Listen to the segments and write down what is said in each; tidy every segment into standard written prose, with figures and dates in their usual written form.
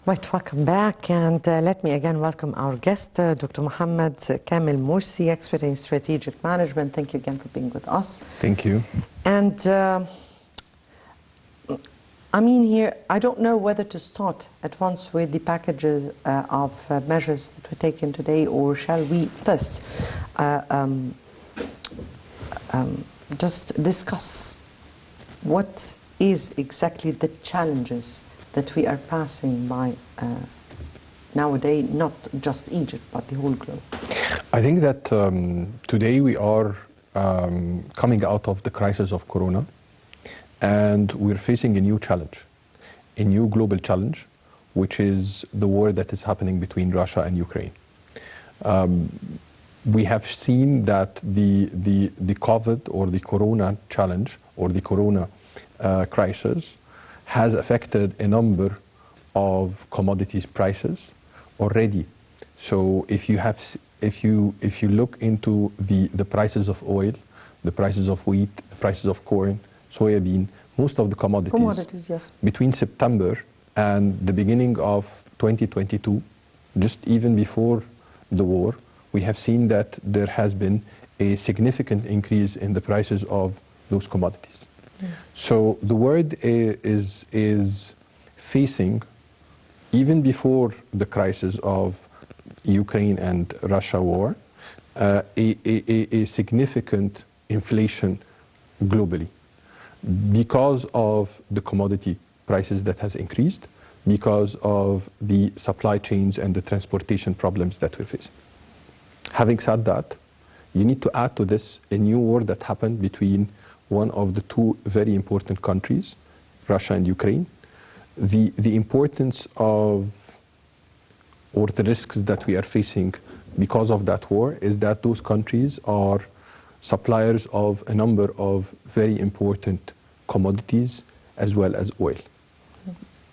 Right, welcome back, and let me again welcome our guest, Dr. Mohamed Kamel Morsy, expert in strategic management. Thank you again for being with us. Thank you. And I mean here, I don't know whether to start at once with the packages of measures that were taken today, or shall we first just discuss what is exactly the challenges that we are passing by nowadays, not just Egypt, but the whole globe? I think that today we are coming out of the crisis of Corona, and we're facing a new challenge, a new global challenge, which is the war that is happening between Russia and Ukraine. We have seen that the COVID or the Corona challenge or the Corona crisis has affected a number of commodities prices already. So if you look into the prices of oil, the prices of wheat, the prices of corn, soybean, most of the commodities yes, between September and the beginning of 2022, just even before the war, we have seen that there has been a significant increase in the prices of those commodities. So the world is facing, even before the crisis of Ukraine and Russia war, a significant inflation globally because of the commodity prices that has increased, because of the supply chains and the transportation problems that we're facing. Having said that, you need to add to this a new war that happened between one of the two very important countries, Russia and Ukraine. The importance of, or the risks that we are facing because of that war is that those countries are suppliers of a number of very important commodities as well as oil.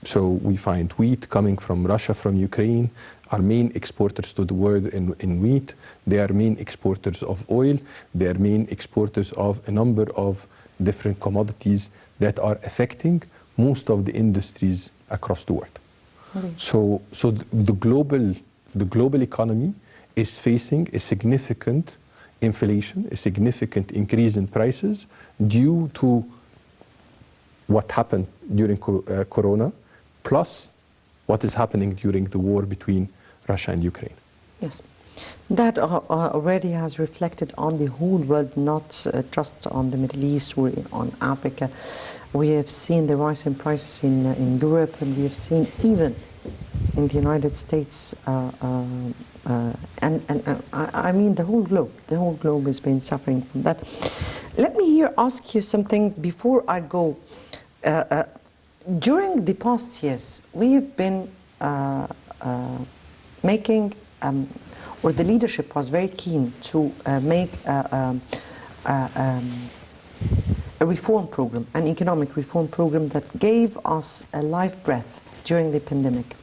So we find wheat coming from Russia, from Ukraine, are main exporters to the world in wheat. They are main exporters of oil. They are main exporters of a number of different commodities that are affecting most of the industries across the world. So the global economy is facing a significant inflation, a significant increase in prices due to what happened during Corona, plus what is happening during the war between Russia and Ukraine. Yes. That already has reflected on the whole world, not just on the Middle East or on Africa. We have seen the rise in prices in Europe, and we have seen even in the United States, and I mean the whole globe. The whole globe has been suffering from that. Let me here ask you something before I go. During the past years, we have been making, or the leadership was very keen to make a reform program, an economic reform program that gave us a life breath during the pandemic.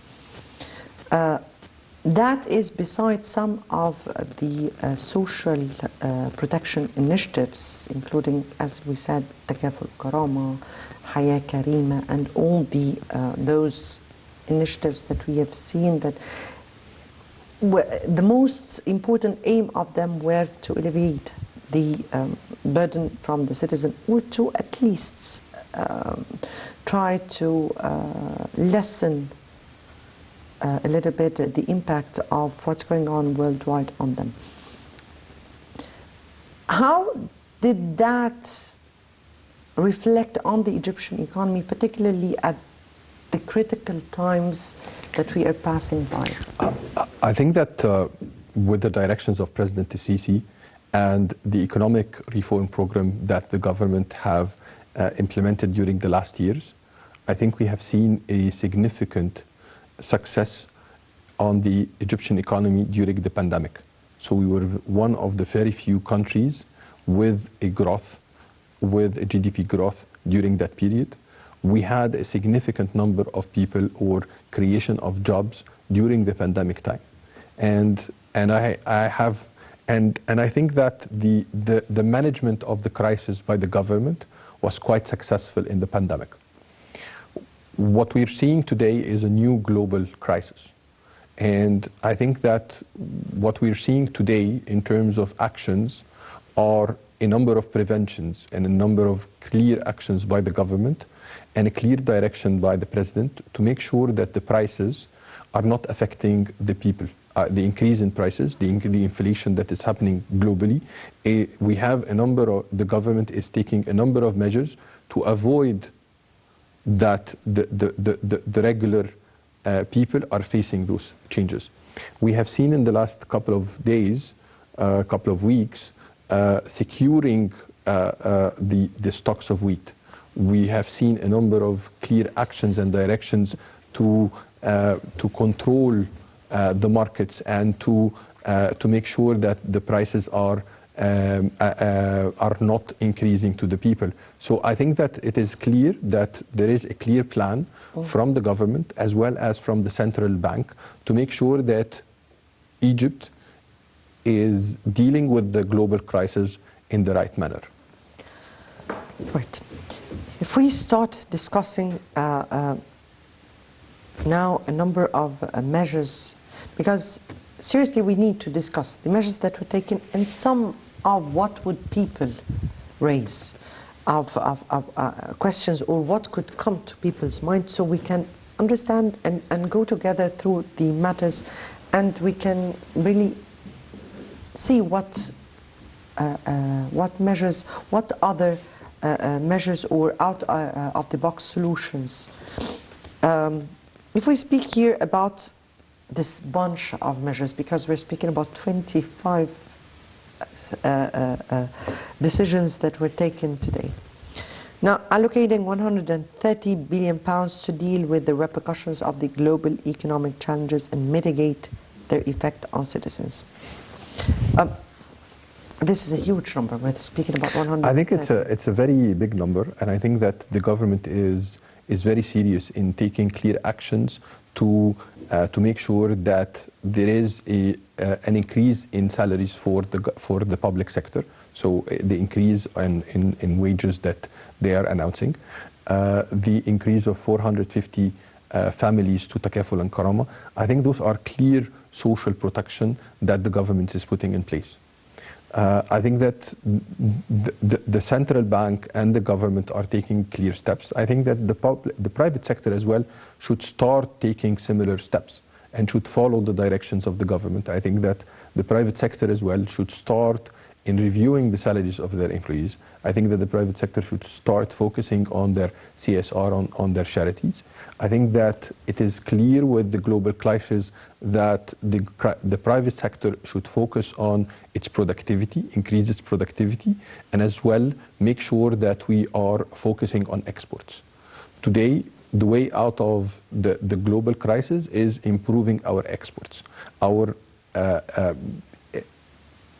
That is besides some of the social protection initiatives, including, as we said, Takaful Karama, Haya Karima, and all those initiatives that we have seen that the most important aim of them were to alleviate the burden from the citizen, or to at least try to lessen a little bit the impact of what's going on worldwide on them. How did that reflect on the Egyptian economy, particularly at the critical times that we are passing by? I think that with the directions of President Sisi and the economic reform program that the government have implemented during the last years, I think we have seen a significant success on the Egyptian economy during the pandemic. So we were one of the very few countries with a growth, with a GDP growth during that period. We had a significant number of people or creation of jobs during the pandemic time. And I think that the management of the crisis by the government was quite successful in the pandemic. what we're seeing today is a new global crisis. And I think that what we're seeing today in terms of actions are a number of preventions and a number of clear actions by the government and a clear direction by the president to make sure that the prices are not affecting the people. The increase in prices, the inflation that is happening globally, we have a number of, the government is taking a number of measures to avoid that the regular people are facing those changes. We have seen in the last couple of days, couple of weeks, securing the stocks of wheat. We have seen a number of clear actions and directions to control the markets and to make sure that the prices are not increasing to the people. So I think that it is clear that there is a clear plan from the government as well as from the central bank to make sure that Egypt is dealing with the global crisis in the right manner. Right. If we start discussing now a number of measures, because seriously we need to discuss the measures that were taken and some of what would people raise of questions or what could come to people's minds, so we can understand and go together through the matters and we can really see what measures, what other measures or out of the box solutions. If we speak here about this bunch of measures, because we're speaking about 25 decisions that were taken today. Now, allocating 130 billion pounds to deal with the repercussions of the global economic challenges and mitigate their effect on citizens. This is a huge number. We're speaking about 130. I think it's a very big number, and I think that the government is very serious in taking clear actions to make sure that there is an increase in salaries for the public sector. So the increase in wages that they are announcing, the increase of 450 families to Takaful and Karama. I think those are clear social protection that the government is putting in place. I think that the central bank and the government are taking clear steps. I think that the private sector as well should start taking similar steps and should follow the directions of the government. I think that the private sector as well should start in reviewing the salaries of their employees. I think that the private sector should start focusing on their CSR, on their charities. I think that it is clear with the global crisis that the private sector should focus on its productivity, increase its productivity, and as well make sure that we are focusing on exports. Today, the way out of the global crisis is improving our exports, our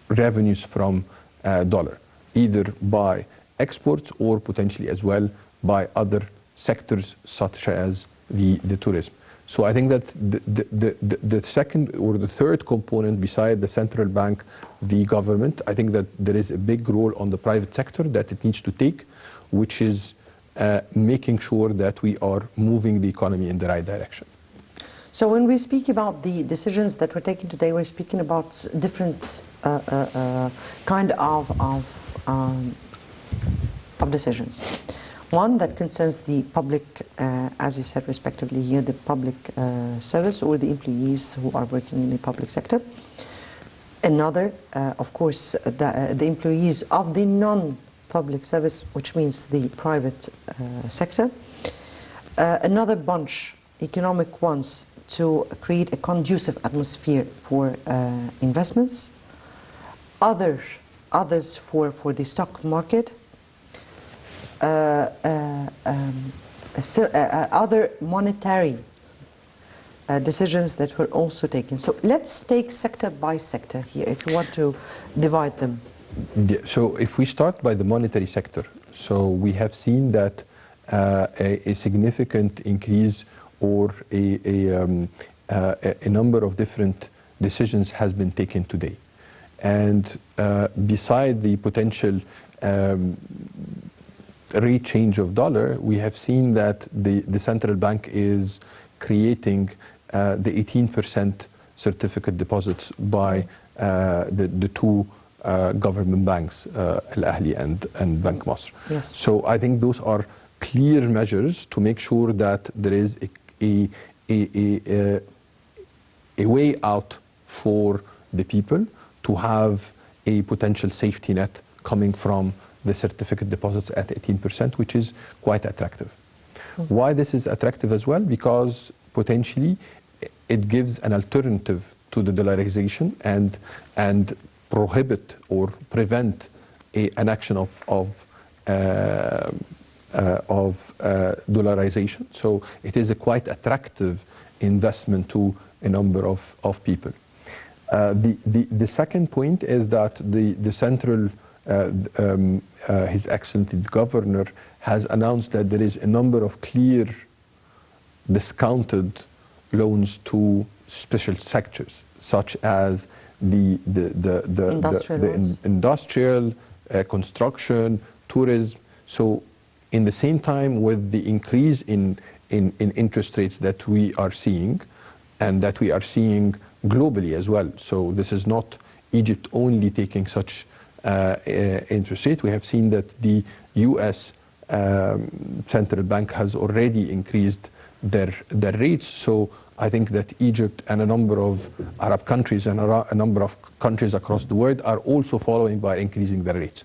revenues from dollar, either by exports or potentially as well by other sectors such as the tourism. So I think that the second or the third component beside the central bank, the government, I think that there is a big role on the private sector that it needs to take, which is making sure that we are moving the economy in the right direction. So when we speak about the decisions that were taken today, we're speaking about different kind of decisions. One that concerns the public, as you said respectively here, the public service or the employees who are working in the public sector. Another, of course, the employees of the non-public service, which means the private sector. Another bunch, economic ones, to create a conducive atmosphere for investments. Others for the stock market. Other monetary decisions that were also taken. So let's take sector by sector here, if you want to divide them. Yeah, so if we start by the monetary sector, so we have seen that a significant increase or a number of different decisions has been taken today. And beside the potential rate change of dollar, we have seen that the central bank is creating the 18% certificate deposits by the two government banks, Al Ahli and Bank Masr. Yes. So I think those are clear measures to make sure that there is a way out for the people to have a potential safety net coming from the certificate deposits at 18%, which is quite attractive. Why this is attractive as well? Because potentially it gives an alternative to the dollarization and prohibit or prevent an action of dollarization. So it is a quite attractive investment to a number of people. The second point is that the central, His Excellency the Governor has announced that there is a number of clear discounted loans to special sectors, such as the industrial, construction, tourism. So in the same time, with the increase in interest rates that we are seeing, and that we are seeing globally as well. So this is not Egypt only taking such interest rate. We have seen that the US central bank has already increased their rates. So I think that Egypt and a number of Arab countries and a number of countries across the world are also following by increasing their rates.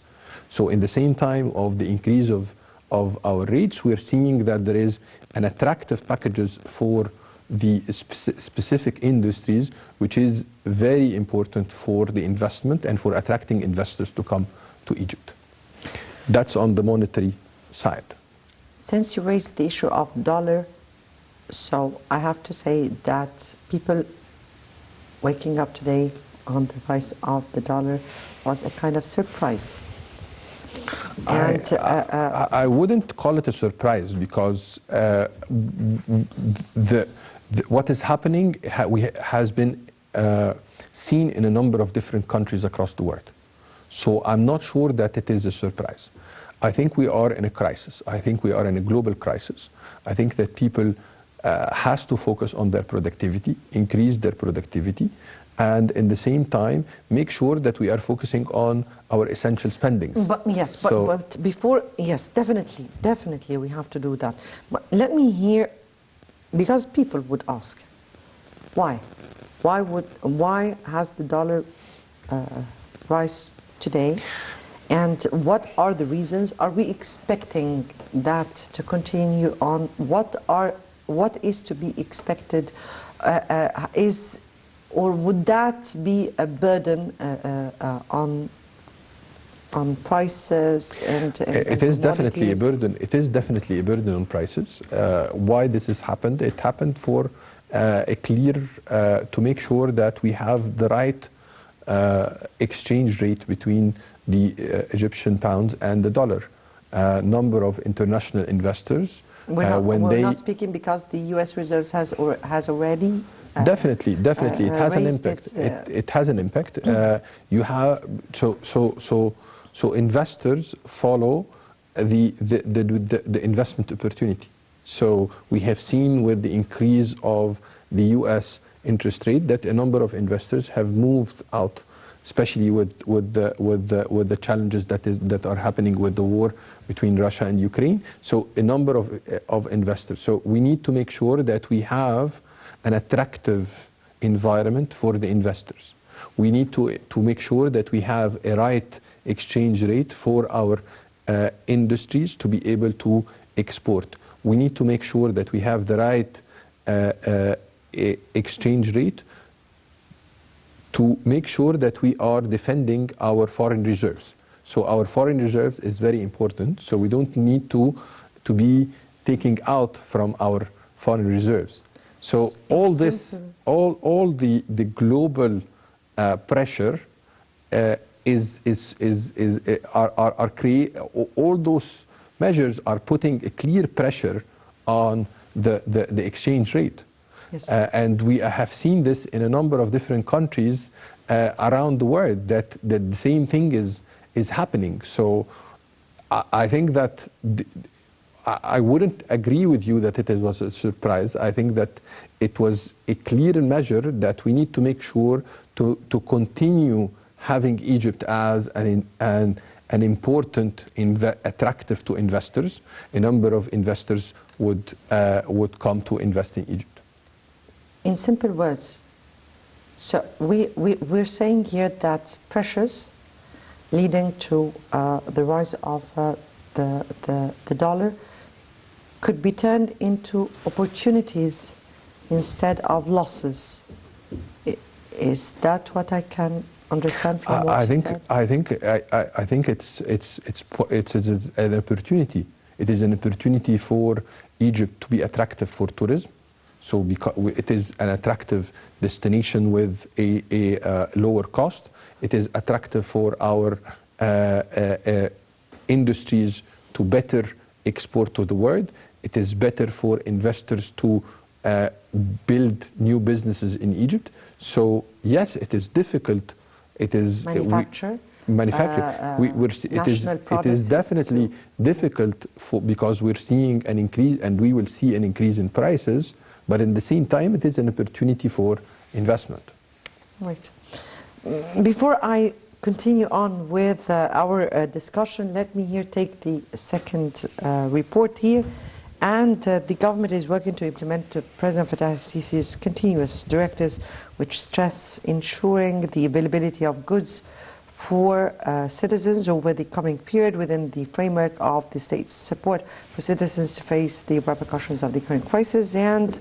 So in the same time of the increase of our rates, we're seeing that there is an attractive packages for the specific industries, which is very important for the investment and for attracting investors to come to Egypt. That's on the monetary side. Since you raised the issue of dollar, so I have to say that people waking up today on the price of the dollar was a kind of surprise. And I wouldn't call it a surprise, because what is happening has been seen in a number of different countries across the world. So I'm not sure that it is a surprise. I think we are in a crisis. I think we are in a global crisis. I think that people has to focus on their productivity, increase their productivity, and in the same time make sure that we are focusing on our essential spendings. But yes, but before, yes, definitely we have to do that. But let me hear, because people would ask, why has the dollar rise today, and what are the reasons? Are we expecting that to continue on? What is to be expected? Or would that be a burden on prices and it is definitely a burden. It is definitely a burden on prices. Why this has happened? It happened for a clear to make sure that we have the right exchange rate between the Egyptian pounds and the dollar. Number of international investors. We're not speaking because the U.S. Reserves has already. Definitely, it has an impact. It has an impact. You have so investors follow the investment opportunity. So we have seen with the increase of the U.S. interest rate that a number of investors have moved out, especially with the challenges that are happening with the war between Russia and Ukraine. So a number of investors. So we need to make sure that we have an attractive environment for the investors. We need to make sure that we have a right exchange rate for our industries to be able to export. We need to make sure that we have the right exchange rate to make sure that we are defending our foreign reserves. So our foreign reserves is very important. So we don't need to be taking out from our foreign reserves. So all this, all the global pressure all those measures are putting a clear pressure on the exchange rate. Yes. And we have seen this in a number of different countries around the world that the same thing is happening. So I think that I wouldn't agree with you that it was a surprise. I think that it was a clear measure that we need to make sure to continue having Egypt as an important attractive to investors. A number of investors would come to invest in Egypt. In simple words, so we're saying here that pressures leading to the rise of the dollar could be turned into opportunities instead of losses. Is that what I can understand from what you said? I think it's an opportunity. It is an opportunity for Egypt to be attractive for tourism. So because it is an attractive destination with a lower cost, it is attractive for our industries to better export to the world. It is better for investors to build new businesses in Egypt. So yes, it is difficult. It is manufacture. It is definitely difficult because we're seeing an increase, and we will see an increase in prices. But at the same time, it is an opportunity for investment. Right. Before I continue on with our discussion, let me here take the second report here. And the government is working to implement President Fattah al-Sisi's continuous directives, which stress ensuring the availability of goods for citizens over the coming period within the framework of the state's support for citizens to face the repercussions of the current crisis. And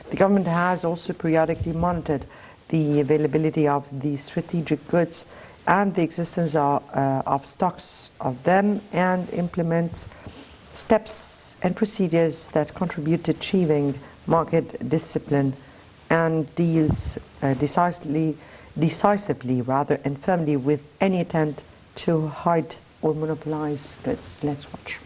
the government has also periodically monitored the availability of the strategic goods and the existence of stocks of them, and implement steps and procedures that contribute to achieving market discipline and deals decisively and firmly with any attempt to hide or monopolize goods. Let's watch.